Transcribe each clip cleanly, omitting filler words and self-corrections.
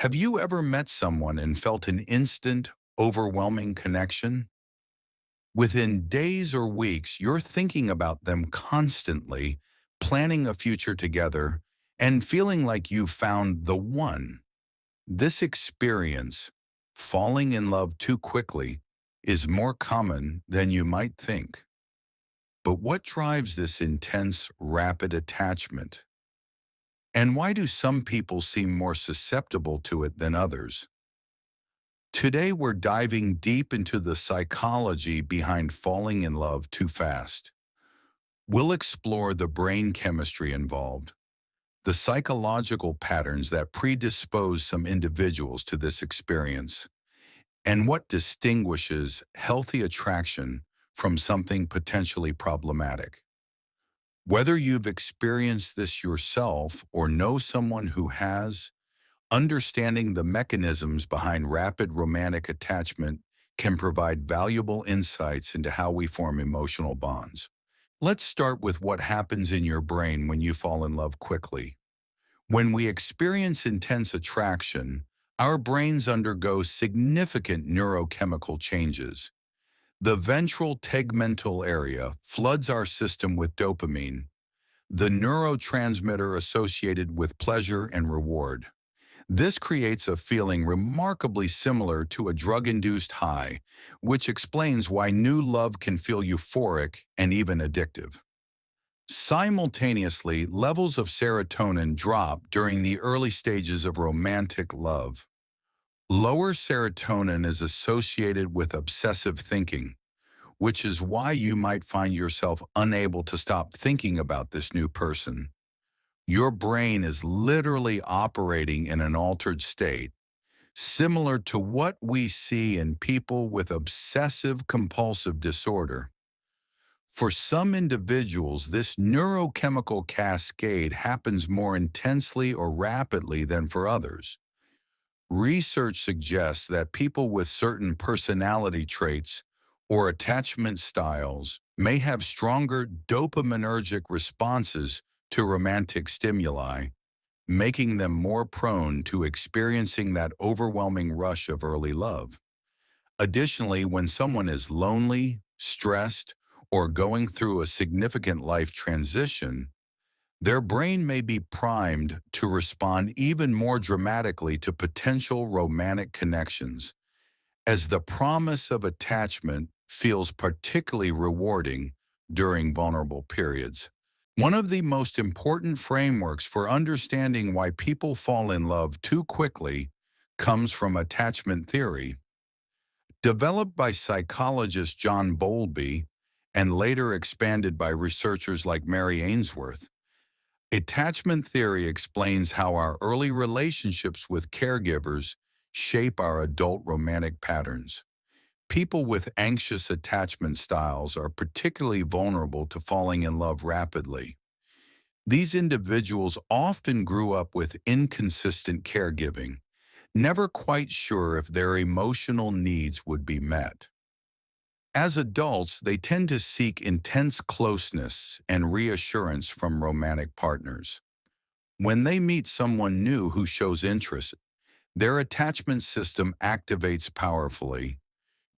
Have you ever met someone and felt an instant, overwhelming connection? Within days or weeks, you're thinking about them constantly, planning a future together, and feeling like you've found the one. This experience, falling in love too quickly, is more common than you might think. But what drives this intense, rapid attachment? And why do some people seem more susceptible to it than others? Today, we're diving deep into the psychology behind falling in love too fast. We'll explore the brain chemistry involved, the psychological patterns that predispose some individuals to this experience, and what distinguishes healthy attraction from something potentially problematic. Whether you've experienced this yourself or know someone who has, understanding the mechanisms behind rapid romantic attachment can provide valuable insights into how we form emotional bonds. Let's start with what happens in your brain when you fall in love quickly. When we experience intense attraction, our brains undergo significant neurochemical changes. The ventral tegmental area floods our system with dopamine, the neurotransmitter associated with pleasure and reward. This creates a feeling remarkably similar to a drug-induced high, which explains why new love can feel euphoric and even addictive. Simultaneously, levels of serotonin drop during the early stages of romantic love. Lower serotonin is associated with obsessive thinking, which is why you might find yourself unable to stop thinking about this new person. Your brain is literally operating in an altered state, similar to what we see in people with obsessive-compulsive disorder. For some individuals, this neurochemical cascade happens more intensely or rapidly than for others. Research suggests that people with certain personality traits or attachment styles may have stronger dopaminergic responses to romantic stimuli, making them more prone to experiencing that overwhelming rush of early love. Additionally, when someone is lonely, stressed, or going through a significant life transition, their brain may be primed to respond even more dramatically to potential romantic connections, as the promise of attachment feels particularly rewarding during vulnerable periods. One of the most important frameworks for understanding why people fall in love too quickly comes from attachment theory. Developed by psychologist John Bowlby and later expanded by researchers like Mary Ainsworth, attachment theory explains how our early relationships with caregivers shape our adult romantic patterns. People with anxious attachment styles are particularly vulnerable to falling in love rapidly. These individuals often grew up with inconsistent caregiving, never quite sure if their emotional needs would be met. As adults, they tend to seek intense closeness and reassurance from romantic partners. When they meet someone new who shows interest, their attachment system activates powerfully,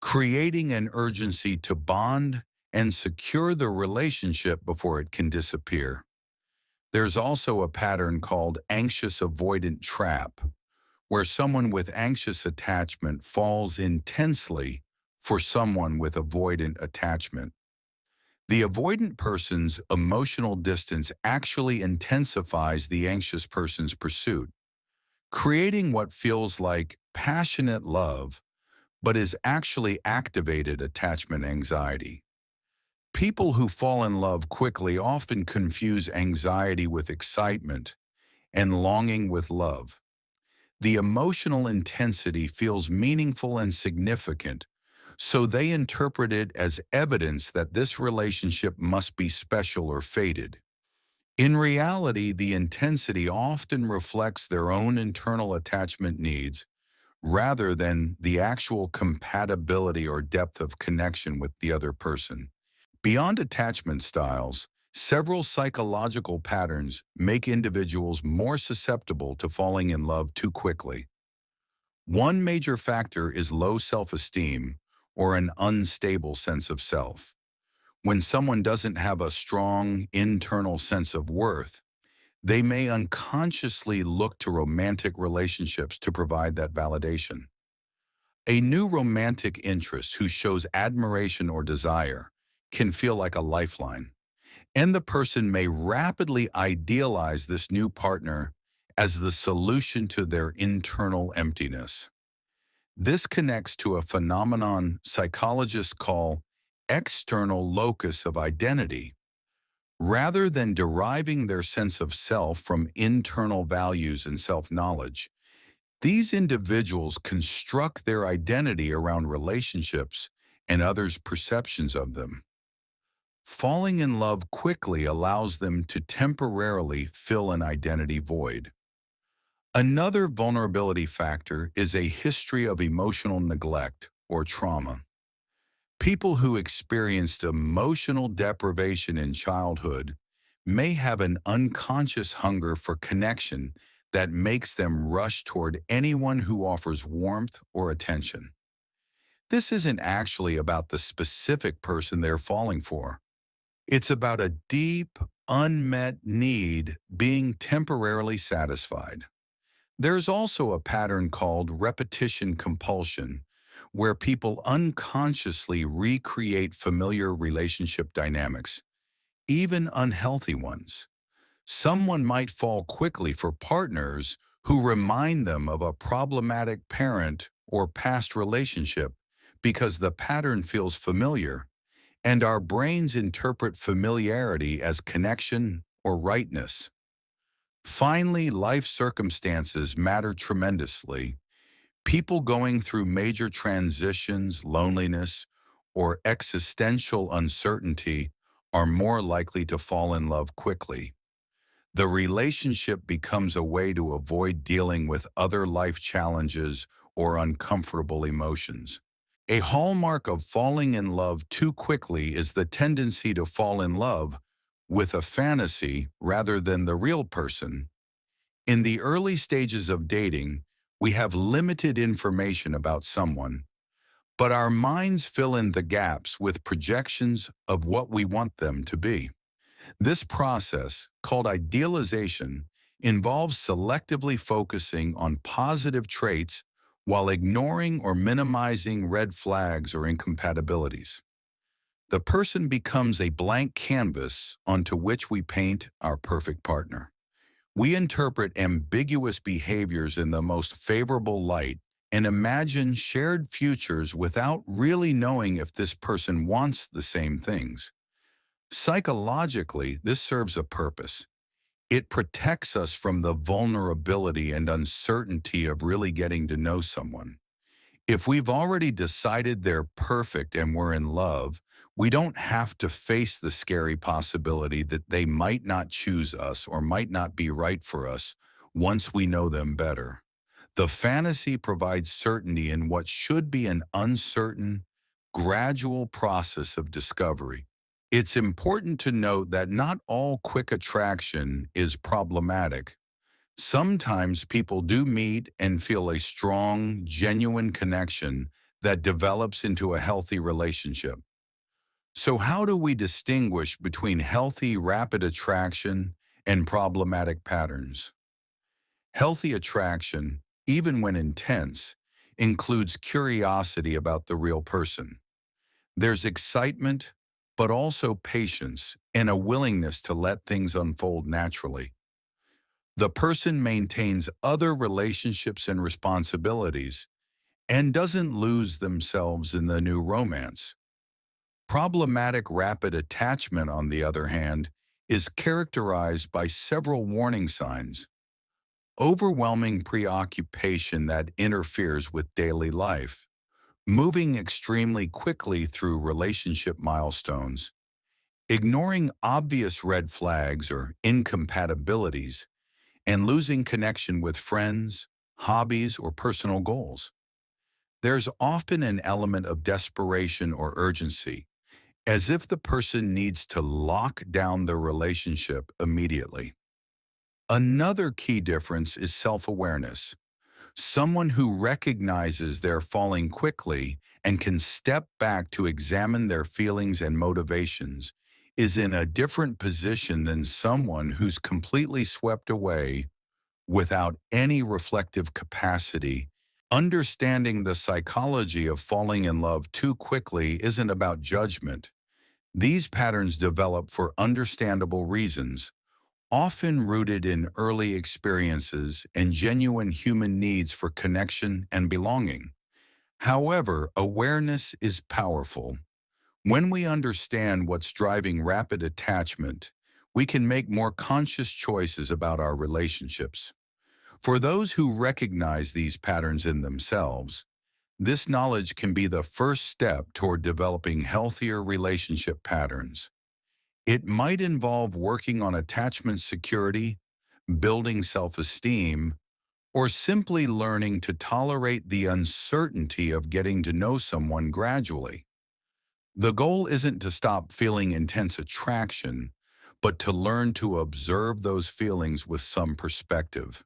creating an urgency to bond and secure the relationship before it can disappear. There's also a pattern called anxious avoidant trap, where someone with anxious attachment falls intensely for someone with avoidant attachment. The avoidant person's emotional distance actually intensifies the anxious person's pursuit, creating what feels like passionate love, but is actually activated attachment anxiety. People who fall in love quickly often confuse anxiety with excitement and longing with love. The emotional intensity feels meaningful and significant, so they interpret it as evidence that this relationship must be special or fated. In reality, the intensity often reflects their own internal attachment needs rather than the actual compatibility or depth of connection with the other person. Beyond attachment styles, several psychological patterns make individuals more susceptible to falling in love too quickly. One major factor is low self-esteem or an unstable sense of self. When someone doesn't have a strong internal sense of worth, they may unconsciously look to romantic relationships to provide that validation. A new romantic interest who shows admiration or desire can feel like a lifeline, and the person may rapidly idealize this new partner as the solution to their internal emptiness. This connects to a phenomenon psychologists call external locus of identity. Rather than deriving their sense of self from internal values and self-knowledge, these individuals construct their identity around relationships and others' perceptions of them. Falling in love quickly allows them to temporarily fill an identity void. Another vulnerability factor is a history of emotional neglect or trauma. People who experienced emotional deprivation in childhood may have an unconscious hunger for connection that makes them rush toward anyone who offers warmth or attention. This isn't actually about the specific person they're falling for. It's about a deep, unmet need being temporarily satisfied. There's also a pattern called repetition compulsion, where people unconsciously recreate familiar relationship dynamics, even unhealthy ones. Someone might fall quickly for partners who remind them of a problematic parent or past relationship because the pattern feels familiar, and our brains interpret familiarity as connection or rightness. Finally, life circumstances matter tremendously. People going through major transitions, loneliness, or existential uncertainty are more likely to fall in love quickly. The relationship becomes a way to avoid dealing with other life challenges or uncomfortable emotions. A hallmark of falling in love too quickly is the tendency to fall in love with a fantasy rather than the real person. In the early stages of dating, we have limited information about someone, but our minds fill in the gaps with projections of what we want them to be. This process, called idealization, involves selectively focusing on positive traits while ignoring or minimizing red flags or incompatibilities. The person becomes a blank canvas onto which we paint our perfect partner. We interpret ambiguous behaviors in the most favorable light and imagine shared futures without really knowing if this person wants the same things. Psychologically, this serves a purpose. It protects us from the vulnerability and uncertainty of really getting to know someone. If we've already decided they're perfect and we're in love, we don't have to face the scary possibility that they might not choose us or might not be right for us once we know them better. The fantasy provides certainty in what should be an uncertain, gradual process of discovery. It's important to note that not all quick attraction is problematic. Sometimes people do meet and feel a strong, genuine connection that develops into a healthy relationship. So how do we distinguish between healthy, rapid attraction and problematic patterns? Healthy attraction, even when intense, includes curiosity about the real person. There's excitement, but also patience and a willingness to let things unfold naturally. The person maintains other relationships and responsibilities and doesn't lose themselves in the new romance. Problematic rapid attachment, on the other hand, is characterized by several warning signs. Overwhelming preoccupation that interferes with daily life, moving extremely quickly through relationship milestones, ignoring obvious red flags or incompatibilities, and losing connection with friends, hobbies, or personal goals. There's often an element of desperation or urgency, as if the person needs to lock down the relationship immediately. Another key difference is self-awareness. Someone who recognizes they're falling quickly and can step back to examine their feelings and motivations is in a different position than someone who's completely swept away without any reflective capacity. Understanding the psychology of falling in love too quickly isn't about judgment. These patterns develop for understandable reasons, often rooted in early experiences and genuine human needs for connection and belonging. However, awareness is powerful. When we understand what's driving rapid attachment, we can make more conscious choices about our relationships. For those who recognize these patterns in themselves, this knowledge can be the first step toward developing healthier relationship patterns. It might involve working on attachment security, building self-esteem, or simply learning to tolerate the uncertainty of getting to know someone gradually. The goal isn't to stop feeling intense attraction, but to learn to observe those feelings with some perspective,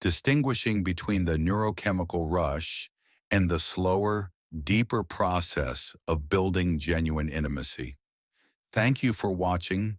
distinguishing between the neurochemical rush and the slower, deeper process of building genuine intimacy. Thank you for watching.